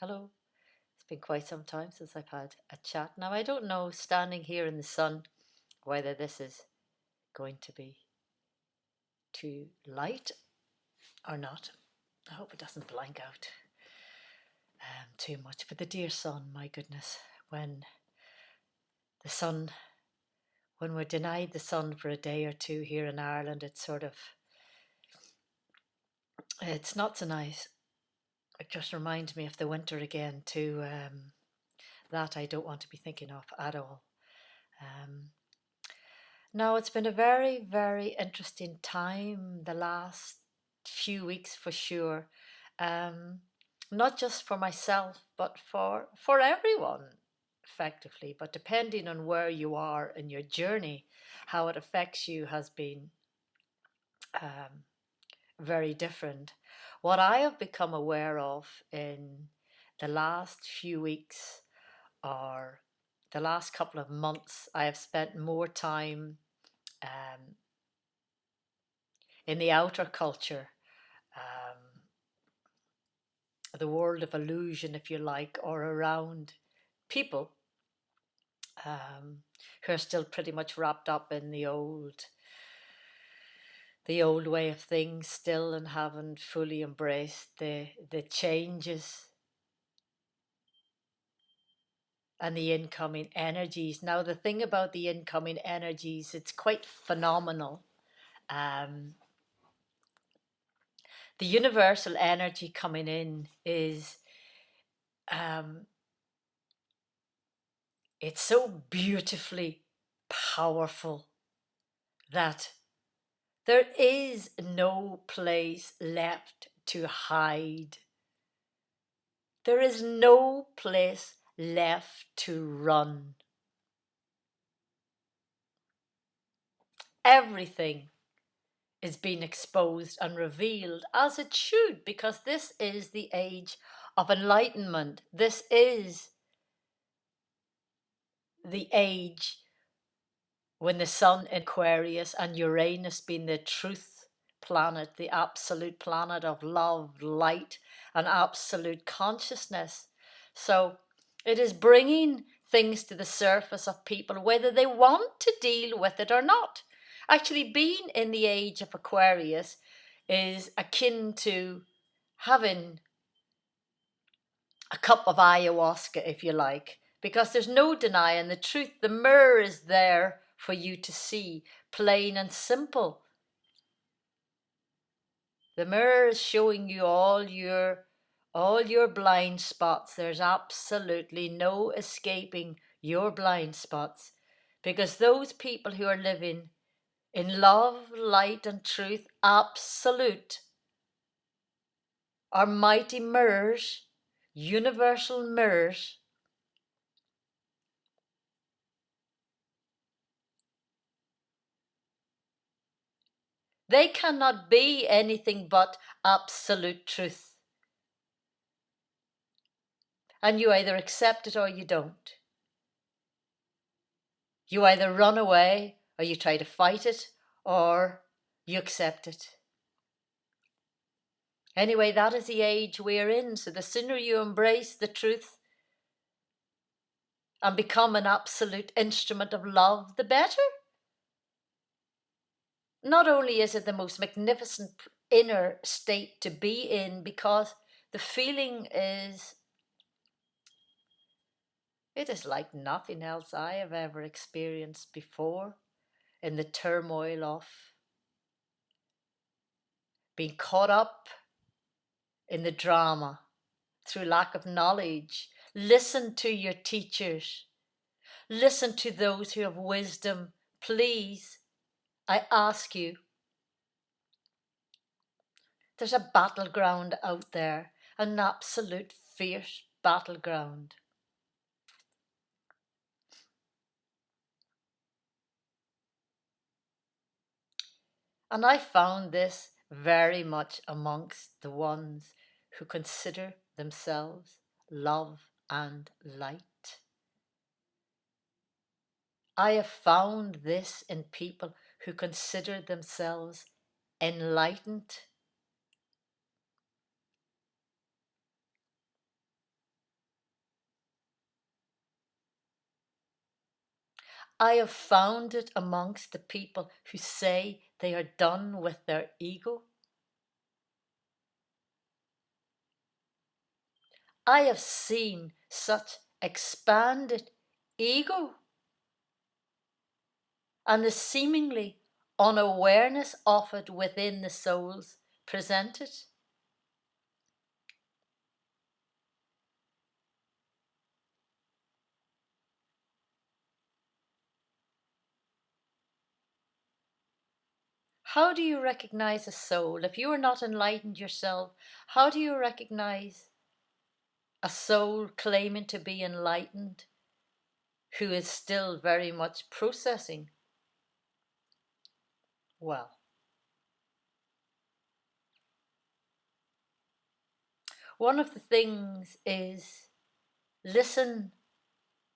Hello. It's been quite some time since I've had a chat. Now, I don't know, standing here in the sun, whether this is going to be too light or not. I hope it doesn't blank out too much. But the dear sun, my goodness, when the sun, when we're denied the sun for a day or two here in Ireland, it's not so nice. It just reminds me of the winter again too. That I don't want to be thinking of at all. Um, No, it's been a very, very interesting time the last few weeks for sure. Um, Not just for myself, but for everyone, effectively. But depending on where you are in your journey, how it affects you has been um, very different. What I have become aware of in the last few weeks or the last couple of months, I have spent more time um, in the outer culture, um, the world of illusion, if you like, or around people who are still pretty much wrapped up in the old way of things still, and haven't fully embraced the changes and the incoming energies. Now, the thing about the incoming energies, it's quite phenomenal. Um, the universal energy coming in is um, it's so beautifully powerful that there is no place left to hide. There is no place left to run. Everything is being exposed and revealed as it should, because this is the age of enlightenment. This is the age when the sun in Aquarius and Uranus being the truth planet, the absolute planet of love, light, and absolute consciousness. So it is bringing things to the surface of people, whether they want to deal with it or not. Actually, being in the age of Aquarius is akin to having a cup of ayahuasca, if you like, because there's no denying the truth. The mirror is there for you to see, plain and simple. The mirror is showing you all your blind spots. There's absolutely no escaping your blind spots, because those people who are living in love, light, and truth, absolute, are mighty mirrors, universal mirrors. They cannot be anything but absolute truth. And you either accept it or you don't. You either run away or you try to fight it, or you accept it. Anyway, that is the age we're in. So the sooner you embrace the truth and become an absolute instrument of love, the better. Not only is it the most magnificent inner state to be in, because the feeling is, it is like nothing else I have ever experienced before, in the turmoil of being caught up in the drama through lack of knowledge. Listen to your teachers. Listen to those who have wisdom. Please, I ask you. There's a battleground out there, an absolute fierce battleground. And I found this very much amongst the ones who consider themselves love and light. I have found this in people who consider themselves enlightened. I have found it amongst the people who say they are done with their ego. I have seen such expanded ego and the seemingly unawareness of it within the souls presented. How do you recognize a soul? If you are not enlightened yourself, how do you recognize a soul claiming to be enlightened who is still very much processing? Well, one of the things is listen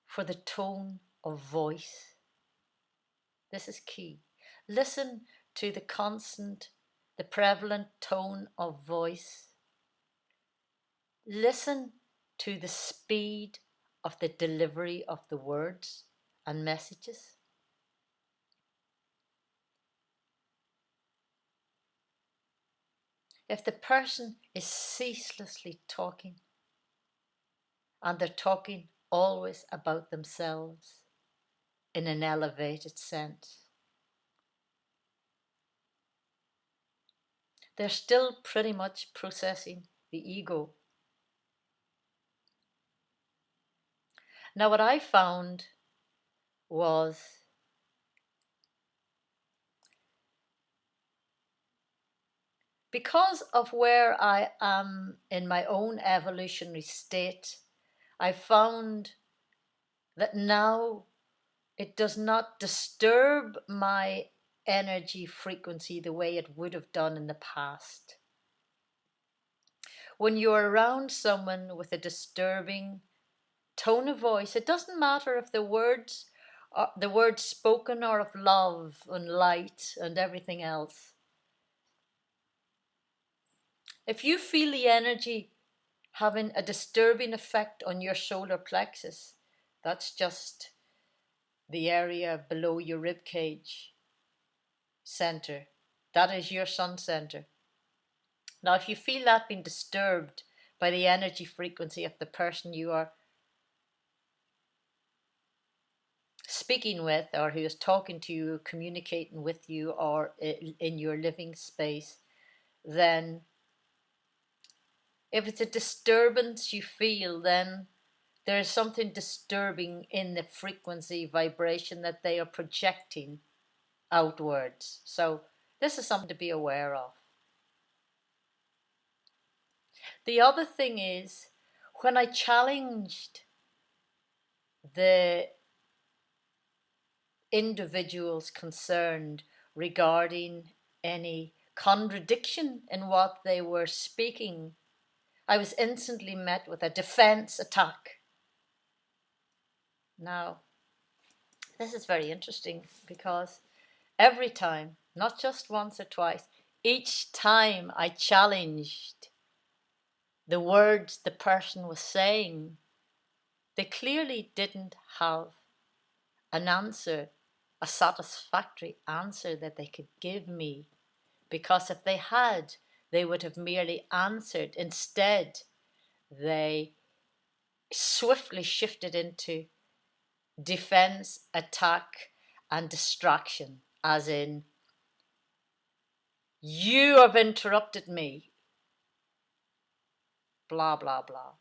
for the tone of voice. This is key. Listen to the constant, the prevalent tone of voice. Listen to the speed of the delivery of the words and messages. If the person is ceaselessly talking and they're talking always about themselves in an elevated sense, they're still pretty much processing the ego. Now, what I found was because of where I am in my own evolutionary state, I found that now it does not disturb my energy frequency the way it would have done in the past. When you're around someone with a disturbing tone of voice, it doesn't matter if the words spoken are of love and light and everything else. If you feel the energy having a disturbing effect on your solar plexus, that's just the area below your rib cage center. That is your sun center. Now, if you feel that being disturbed by the energy frequency of the person you are speaking with, or who is talking to you, communicating with you, or in your living space, then if it's a disturbance you feel, then there is something disturbing in the frequency vibration that they are projecting outwards. So this is something to be aware of. The other thing is, when I challenged the individuals concerned regarding any contradiction in what they were speaking, I was instantly met with a defense attack. Now, this is very interesting because every time, not just once or twice, each time I challenged the words the person was saying, they clearly didn't have an answer, a satisfactory answer that they could give me. Because if they had, they would have merely answered. Instead, they swiftly shifted into defense, attack, and distraction, as in, you have interrupted me, blah, blah, blah.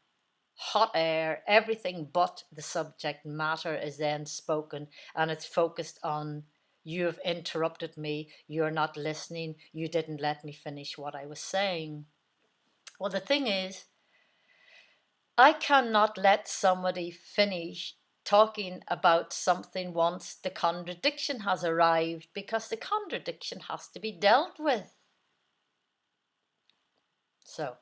Hot air, everything but the subject matter is then spoken, and it's focused on, you have interrupted me, you're not listening, you didn't let me finish what I was saying. Well, the thing is, I cannot let somebody finish talking about something once the contradiction has arrived, because the contradiction has to be dealt with. So,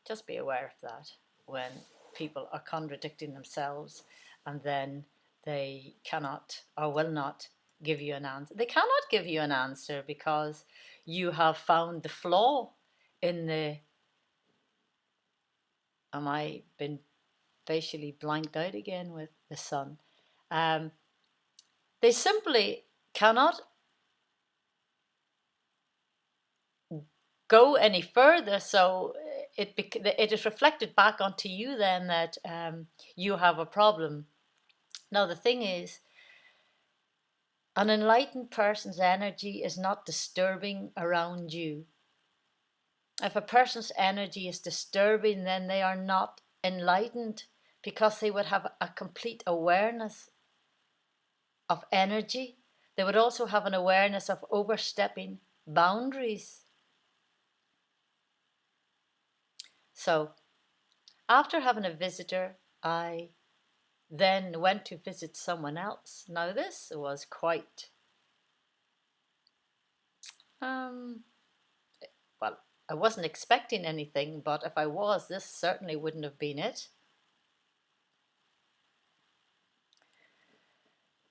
just be aware of that when people are contradicting themselves and then they cannot or will not give you an answer. They cannot give you an answer because you have found the flaw in the. Am I been facially blanked out again with the sun? They simply cannot go any further, so it is reflected back onto you then that you have a problem. Now the thing is, an enlightened person's energy is not disturbing around you. If a person's energy is disturbing, then they are not enlightened, because they would have a complete awareness of energy. They would also have an awareness of overstepping boundaries. So, after having a visitor, I then went to visit someone else. Now, this was quite, well, I wasn't expecting anything, but if I was, this certainly wouldn't have been it.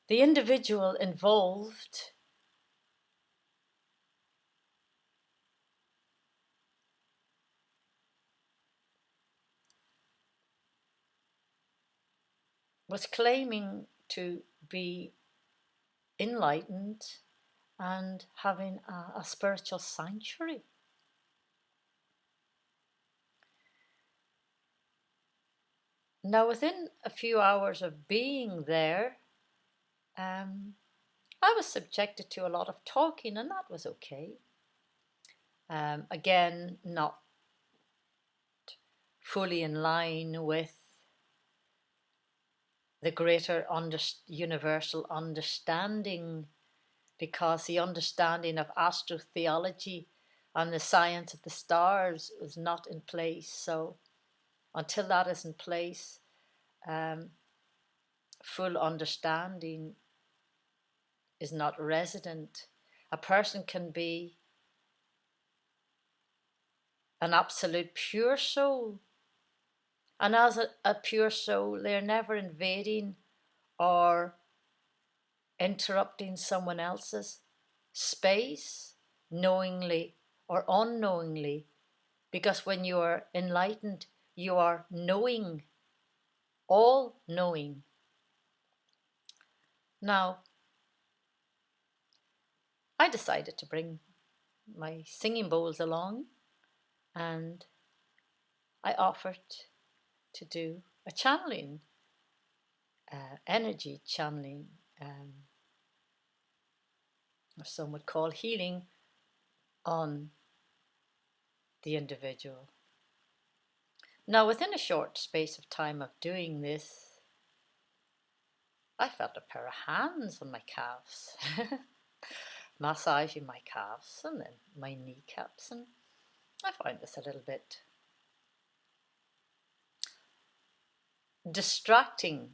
The individual involved was claiming to be enlightened and having a spiritual sanctuary. Now, within a few hours of being there, I was subjected to a lot of talking, and that was okay. Again, not fully in line with the greater universal understanding, because the understanding of astrotheology and the science of the stars is not in place. So until that is in place, full understanding is not resident. A person can be an absolute pure soul, and as a pure soul, they're never invading or interrupting someone else's space, knowingly or unknowingly, because when you are enlightened, you are knowing, all knowing. Now, I decided to bring my singing bowls along, and I offered to do a channeling, energy channeling, or some would call healing, on the individual. Now, within a short space of time of doing this, I felt a pair of hands on my calves, massaging my calves and then my kneecaps, and I found this a little bit distracting.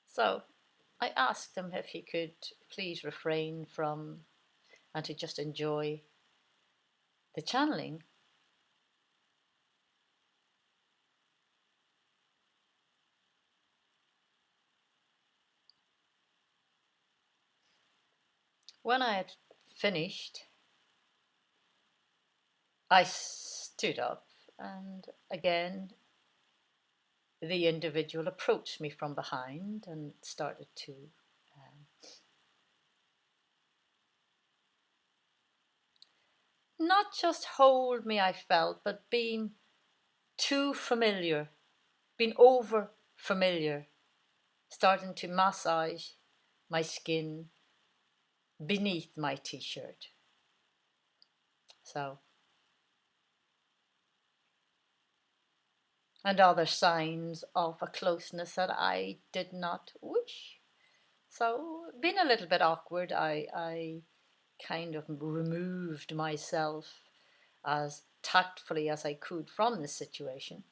So I asked him if he could please refrain from and to just enjoy the channeling. When I had finished, I stood up, and again the individual approached me from behind and started to not just hold me, I felt, but being too familiar, being over familiar, starting to massage my skin beneath my t-shirt. So, and other signs of a closeness that I did not wish. So, being a little bit awkward, I kind of removed myself as tactfully as I could from this situation,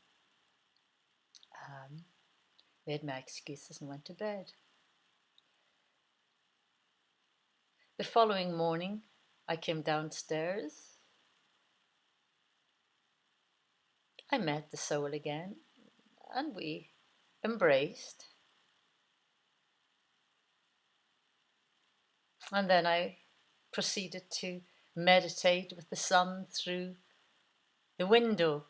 made my excuses and went to bed. The following morning, I came downstairs. I met the soul again, and we embraced. And then I proceeded to meditate with the sun through the window.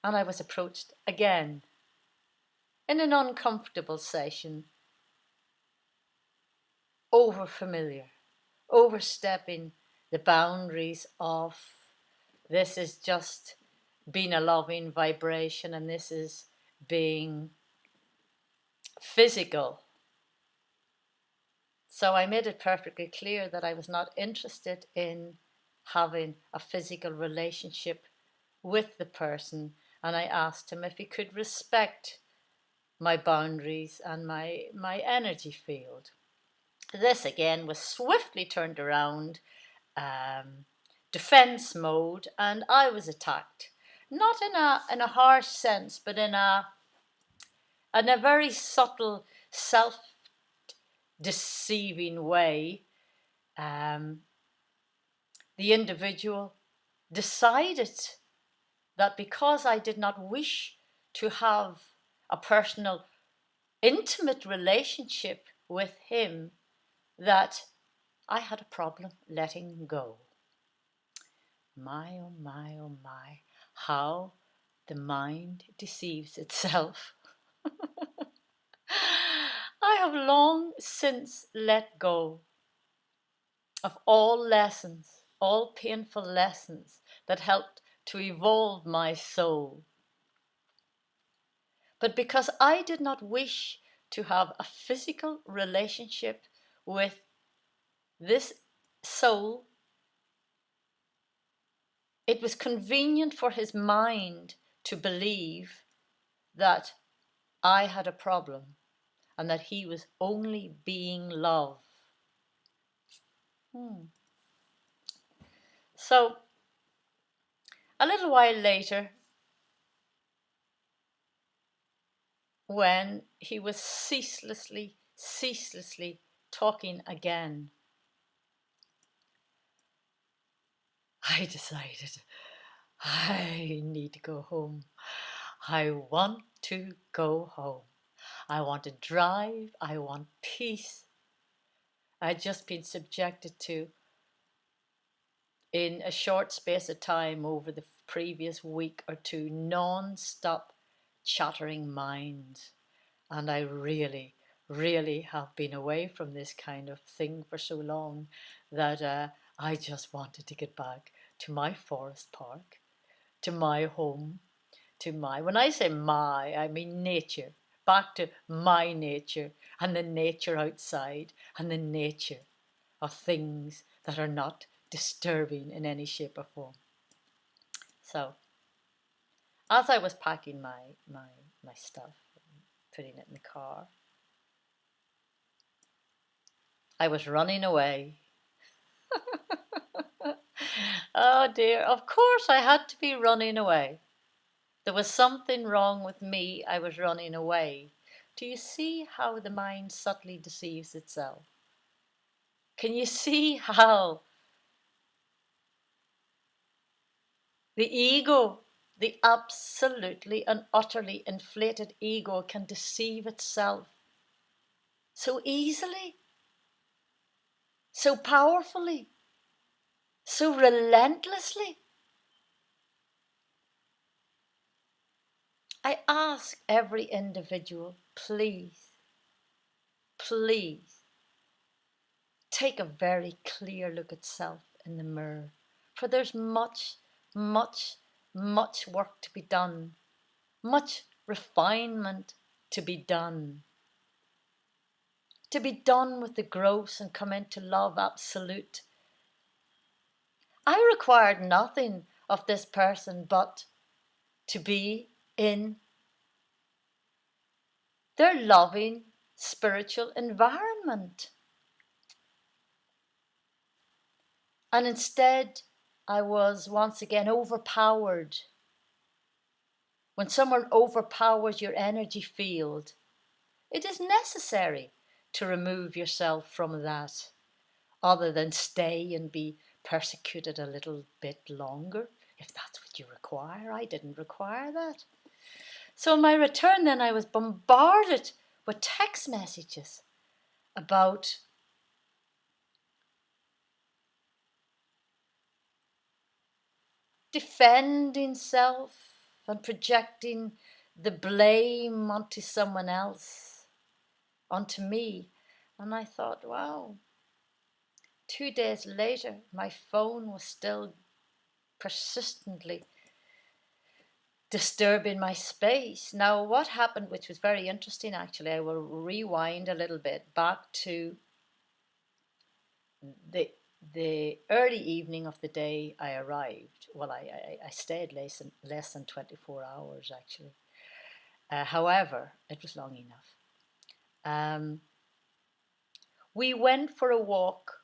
And I was approached again. in an uncomfortable session, over familiar, overstepping the boundaries of this is just being a loving vibration and this is being physical. So I made it perfectly clear that I was not interested in having a physical relationship with the person, and I asked him if he could respect my boundaries and my energy field. This again was swiftly turned around, defense mode, and I was attacked. Not in a harsh sense, but in a very subtle, self-deceiving way. The individual decided that because I did not wish to have a personal, intimate relationship with him, that I had a problem letting go. My, oh my, oh my, how the mind deceives itself. I have long since let go of all lessons, all painful lessons that helped to evolve my soul. But because I did not wish to have a physical relationship with this soul, it was convenient for his mind to believe that I had a problem and that he was only being love. So, a little while later, when he was ceaselessly talking again, I decided I need to go home. I want to go home. I want to drive. I want peace. I'd just been subjected to, in a short space of time over the previous week or two, non-stop chattering minds. And I really, really have been away from this kind of thing for so long that I just wanted to get back to my forest park, to my home, when I say my, I mean nature, back to my nature and the nature outside and the nature of things that are not disturbing in any shape or form. So, as I was packing my stuff and putting it in the car, I was running away. Oh dear, of course I had to be running away. There was something wrong with me, I was running away. Do you see how the mind subtly deceives itself? Can you see how the ego, the absolutely and utterly inflated ego, can deceive itself so easily, so powerfully, so relentlessly? I ask every individual, please, please, take a very clear look at self in the mirror, for there's much, much, much work to be done, much refinement to be done with the gross and come into love absolute. I required nothing of this person but to be in their loving spiritual environment. And instead, I was once again overpowered. When someone overpowers your energy field, it is necessary to remove yourself from that, other than stay and be persecuted a little bit longer, if that's what you require. I didn't require that. So on my return then, I was bombarded with text messages about defending self and projecting the blame onto someone else, onto me. And I thought, wow, 2 days later, my phone was still persistently disturbing my space. Now, what happened, which was very interesting actually, I will rewind a little bit back to the early evening of the day I arrived. Well, I stayed less than 24 hours actually. However, it was long enough. We went for a walk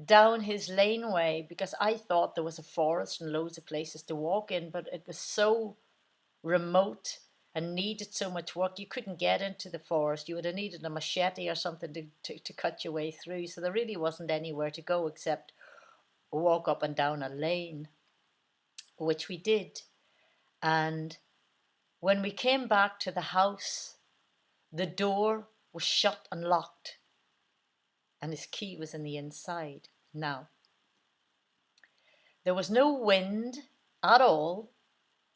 down his laneway because I thought there was a forest and loads of places to walk in, but it was so remote and needed so much work. You couldn't get into the forest. You would have needed a machete or something to cut your way through. So there really wasn't anywhere to go except walk up and down a lane, which we did. And when we came back to the house, the door was shut and locked, and his key was in the inside. Now, there was no wind at all,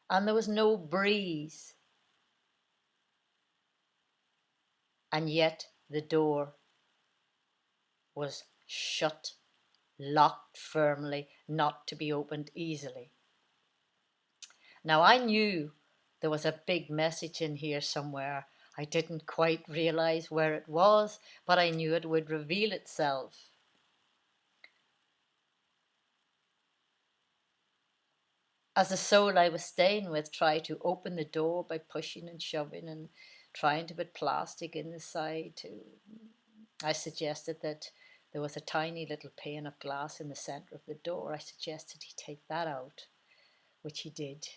and there was no breeze. And yet the door was shut, locked firmly, not to be opened easily. Now I knew there was a big message in here somewhere. I didn't quite realize where it was, but I knew it would reveal itself. As the soul I was staying with tried to open the door by pushing and shoving and trying to put plastic in the side, I suggested that there was a tiny little pane of glass in the center of the door. I suggested he take that out, which he did,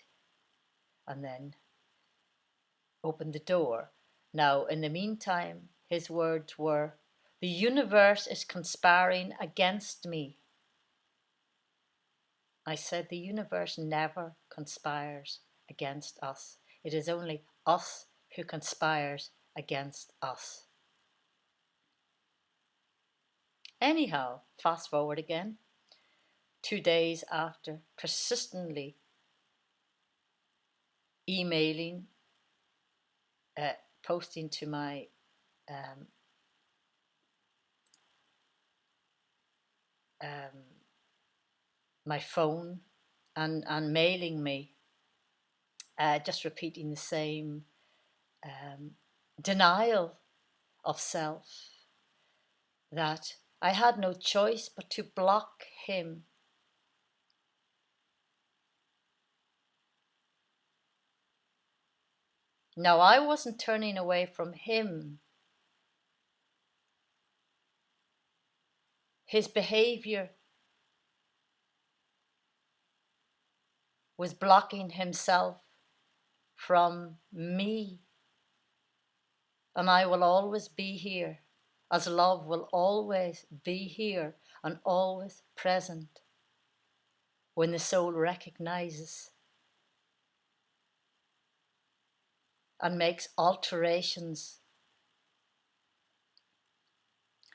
and then opened the door. Now, in the meantime, his words were, "The universe is conspiring against me." I said, "The universe never conspires against us. It is only us who conspires against us." Anyhow, fast forward again. 2 days after persistently emailing, posting to my my phone and mailing me, just repeating the same denial of self, that I had no choice but to block him. Now, I wasn't turning away from him. His behavior was blocking himself from me. And I will always be here, as love will always be here and always present when the soul recognizes and makes alterations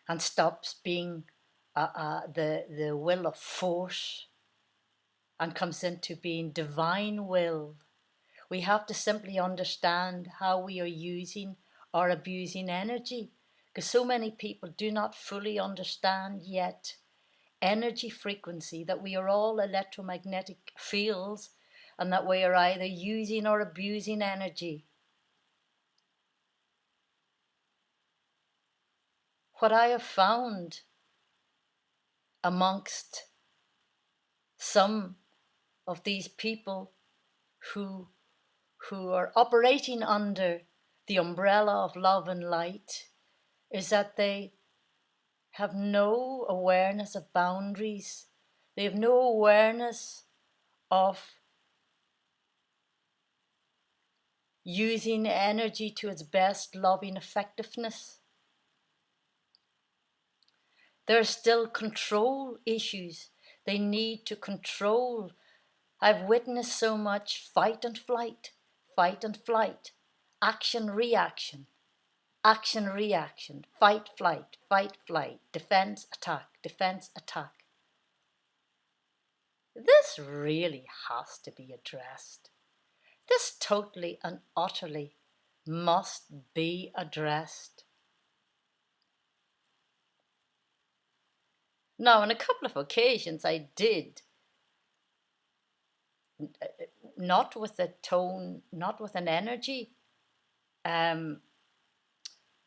and stops being the will of force and comes into being divine will. We have to simply understand how we are using or abusing energy, because so many people do not fully understand yet energy frequency, that we are all electromagnetic fields and that we are either using or abusing energy. What I have found amongst some of these people who are operating under the umbrella of love and light is that they have no awareness of boundaries. They have no awareness of using energy to its best loving effectiveness. There are still control issues. They need to control. I've witnessed so much fight and flight, action, reaction, fight, flight, defense, attack. This really has to be addressed. This totally and utterly must be addressed. Now, on a couple of occasions, I did, not with a tone, not with an energy, never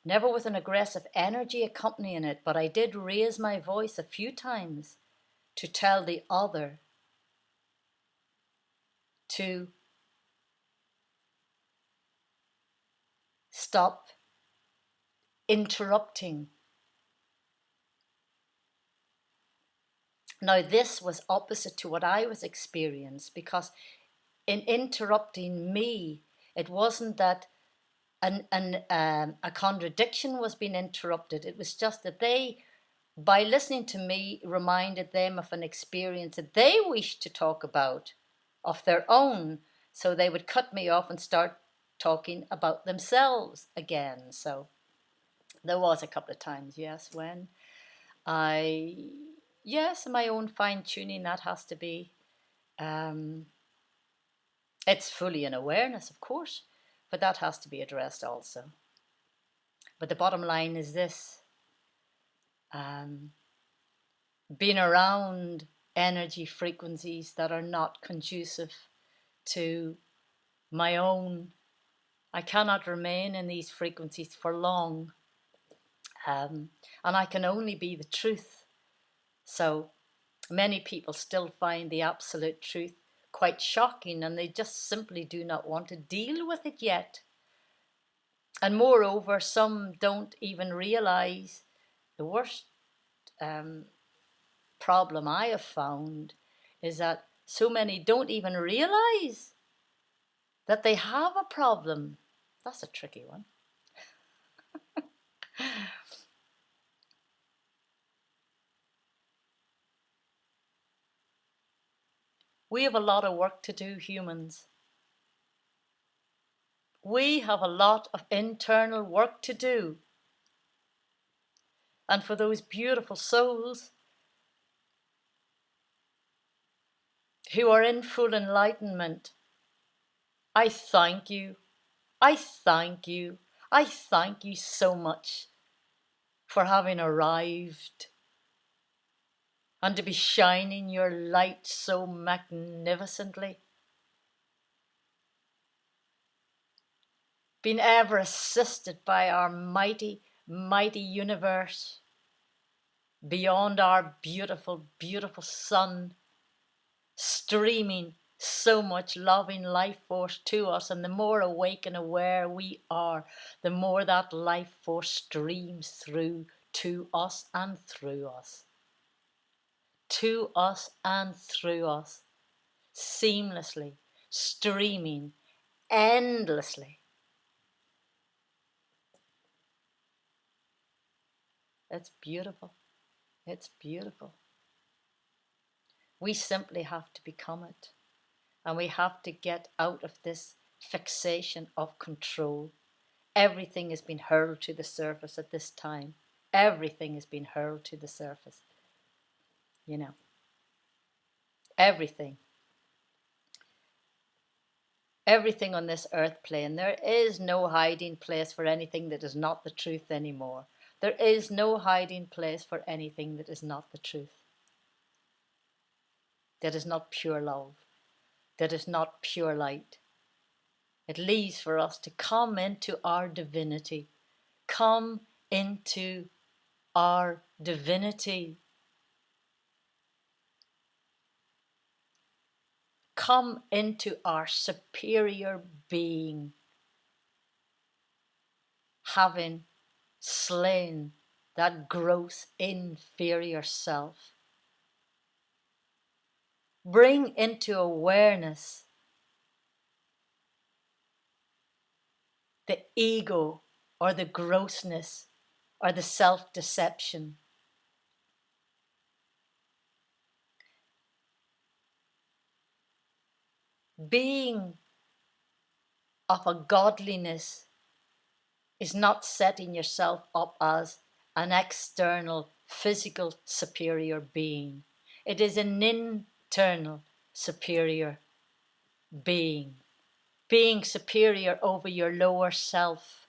with an aggressive energy accompanying it, but I did raise my voice a few times to tell the other to stop interrupting. Now, this was opposite to what I was experiencing, because in interrupting me, it wasn't that a contradiction was being interrupted. It was just that they, by listening to me, reminded them of an experience that they wished to talk about of their own. So they would cut me off and start talking about themselves again. So there was a couple of times, yes, when yes, my own fine tuning, that has to be, it's fully in awareness, of course, but that has to be addressed also. But the bottom line is this, being around energy frequencies that are not conducive to my own, I cannot remain in these frequencies for long, and I can only be the truth. So many people still find the absolute truth quite shocking, and they just simply do not want to deal with it yet. And moreover, some don't even realize the worst problem I have found is that so many don't even realize that they have a problem. That's a tricky one. We have a lot of work to do, humans. We have a lot of internal work to do. And for those beautiful souls who are in full enlightenment, I thank you. I thank you. I thank you so much for having arrived and to be shining your light so magnificently. Being ever assisted by our mighty, mighty universe beyond our beautiful, beautiful sun, streaming so much loving life force to us. And the more awake and aware we are, the more that life force streams through to us and through us. To us and through us, seamlessly, streaming endlessly. It's beautiful. It's beautiful. We simply have to become it. And we have to get out of this fixation of control. Everything has been hurled to the surface at this time. Everything has been hurled to the surface. You know, everything. Everything on this earth plane. There is no hiding place for anything that is not the truth anymore. There is no hiding place for anything that is not the truth. That is not pure love. That is not pure light. It leaves for us to come into our divinity. Come into our divinity. Come into our superior being, having slain that gross inferior self. Bring into awareness the ego or the grossness or the self-deception. Being of a godliness is not setting yourself up as an external physical superior being. It is an internal superior being, being superior over your lower self,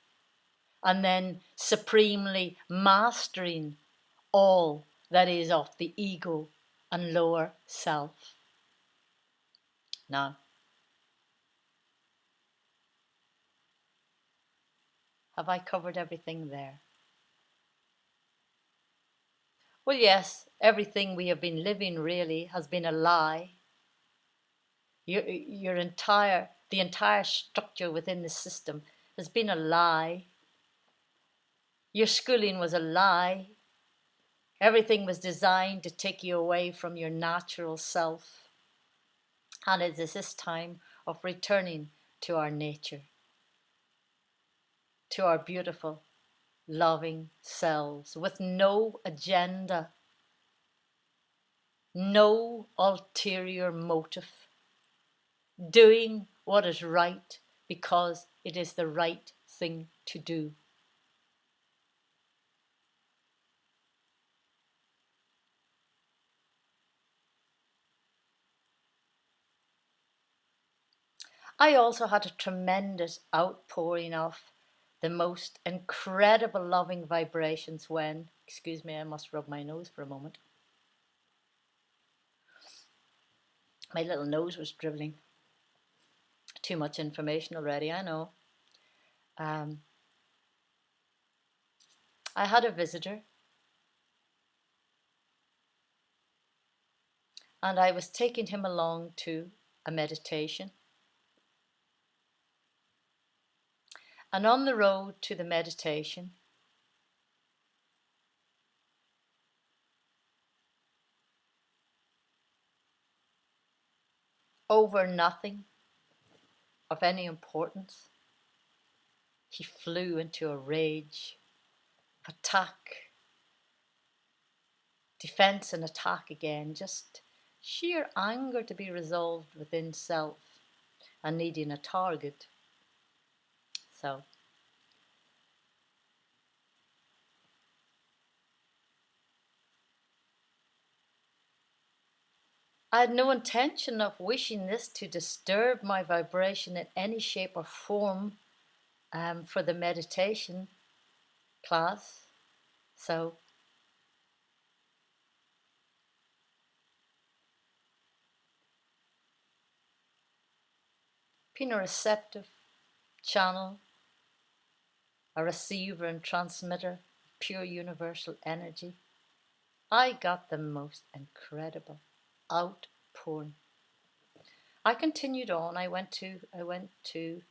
and then supremely mastering all that is of the ego and lower self. Now, have I covered everything there? Well, yes, everything we have been living really has been a lie. The entire structure within the system has been a lie. Your schooling was a lie. Everything was designed to take you away from your natural self. And it is this time of returning to our nature, to our beautiful, loving selves with no agenda, no ulterior motive, doing what is right because it is the right thing to do. I also had a tremendous outpouring of the most incredible loving vibrations when, excuse me, I must rub my nose for a moment. My little nose was dribbling. Too much information already, I know. I had a visitor, and I was taking him along to a meditation. And on the road to the meditation, over nothing of any importance, he flew into a rage, attack, defense and attack again, just sheer anger to be resolved within self and needing a target. So I had no intention of wishing this to disturb my vibration in any shape or form for the meditation class. So being a receptive channel, a receiver and transmitter of pure universal energy, I got the most incredible outpouring. I continued on. I went to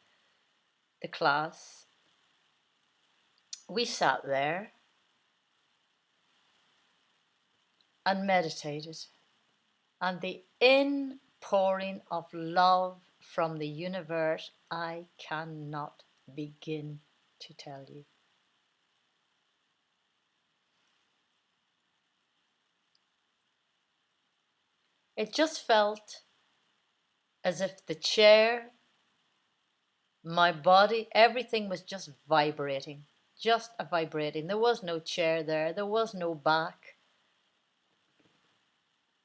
the class. We sat there and meditated, and the inpouring of love from the universe, I cannot begin to tell you. It just felt as if the chair, my body, everything was just vibrating, just a vibrating. There was no chair there, there was no back,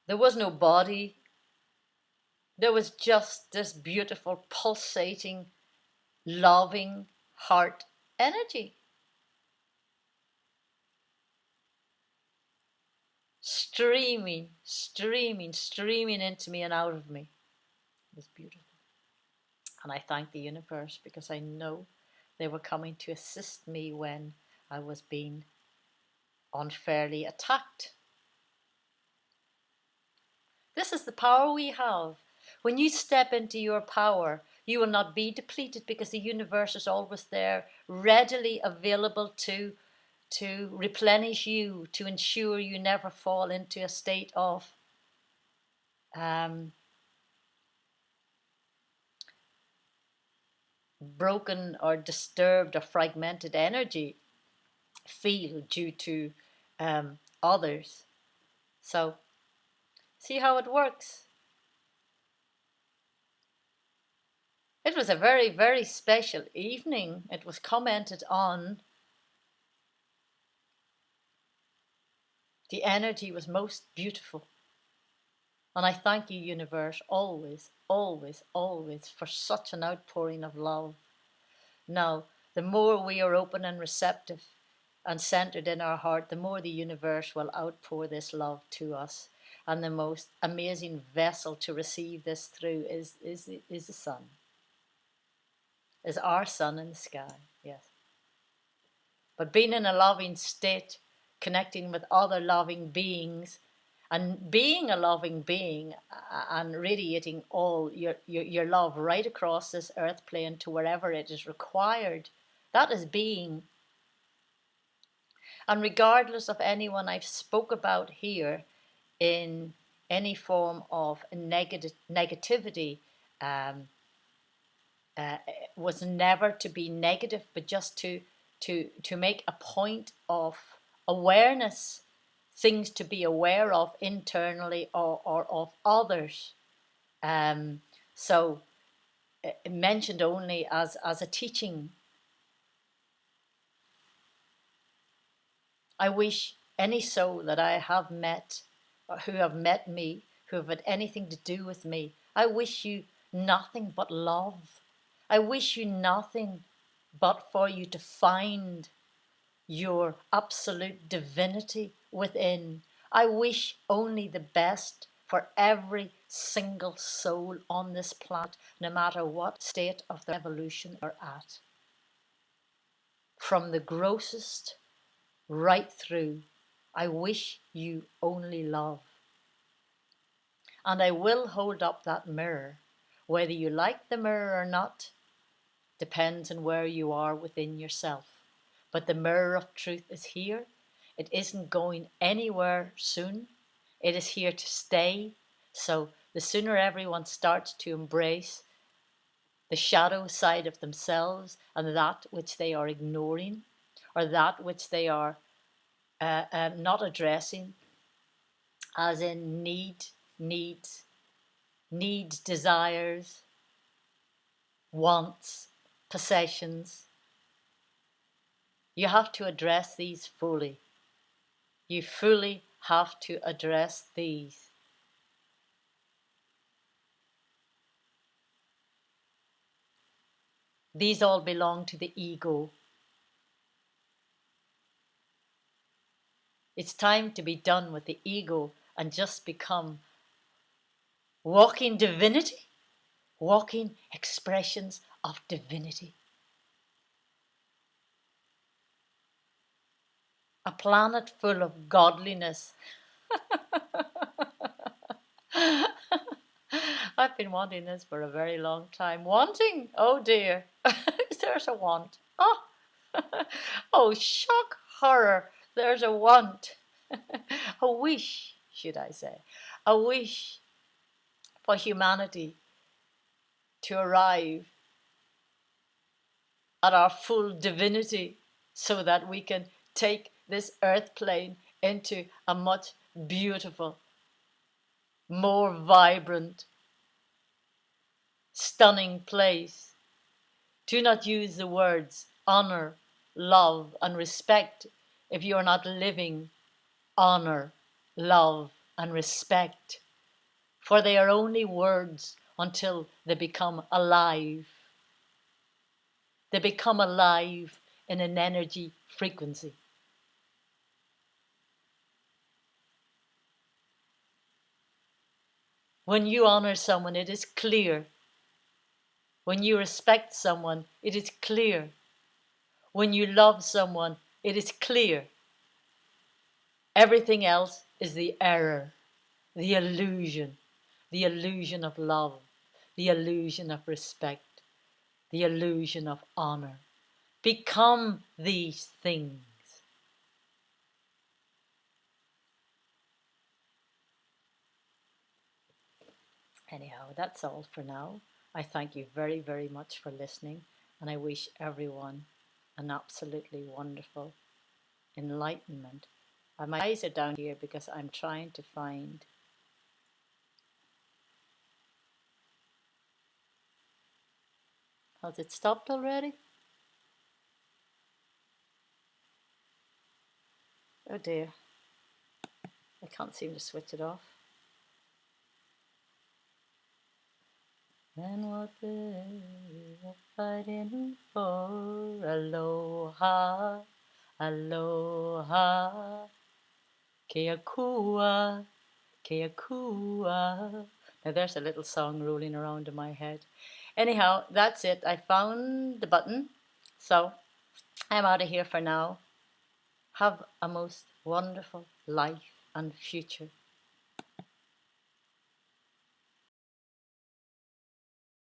there was no body. There was just this beautiful, pulsating, loving heart energy. Streaming into me and out of me. It was beautiful. And I thank the universe because I know they were coming to assist me when I was being unfairly attacked. This is the power we have. When you step into your power, you will not be depleted because the universe is always there, readily available to replenish you, to ensure you never fall into a state of broken or disturbed or fragmented energy field due to others. So, see how it works. It was a very, very special evening. It was commented on. The energy was most beautiful. And I thank you, universe, always, always, always for such an outpouring of love. Now, the more we are open and receptive and centered in our heart, the more the universe will outpour this love to us. And the most amazing vessel to receive this through is the sun, is our sun in the sky, yes. But being in a loving state, connecting with other loving beings, and being a loving being and radiating all your love right across this earth plane to wherever it is required, that is being. And regardless of anyone I've spoke about here in any form of negativity, um, was never to be negative, but just to make a point of awareness, things to be aware of internally or of others. So mentioned only as a teaching. I wish any soul that I have met, or who have met me, who have had anything to do with me, I wish you nothing but love. I wish you nothing but for you to find your absolute divinity within. I wish only the best for every single soul on this planet, no matter what state of their evolution they're at. From the grossest right through, I wish you only love. And I will hold up that mirror. Whether you like the mirror or not depends on where you are within yourself. But the mirror of truth is here. It isn't going anywhere soon. It is here to stay. So the sooner everyone starts to embrace the shadow side of themselves and that which they are ignoring, or that which they are not addressing, as in needs, desires, wants, possessions. You have to address these fully. You fully have to address these. These all belong to the ego. It's time to be done with the ego and just become walking divinity, walking expressions of divinity. A planet full of godliness. I've been wanting this for a very long time. Wanting? Oh dear. There's a want. Oh, oh, shock, horror. There's a want. A wish, should I say. A wish for humanity to arrive at our full divinity so that we can take this earth plane into a much beautiful, more vibrant, stunning place. Do not use the words honor, love, and respect if you are not living honor, love, and respect. For they are only words until they become alive. They become alive in an energy frequency. When you honor someone, it is clear. When you respect someone, it is clear. When you love someone, it is clear. Everything else is the error, the illusion of love, the illusion of respect, the illusion of honor. Become these things. Anyhow, that's all for now. I thank you very, very much for listening, and I wish everyone an absolutely wonderful enlightenment. My eyes are down here because I'm trying to find Has it stopped already? Oh dear. I can't seem to switch it off. And what they're fighting for. Aloha, aloha, keakua, keakua. Now there's a little song rolling around in my head. Anyhow, that's it. I found the button. So I'm out of here for now. Have a most wonderful life and future.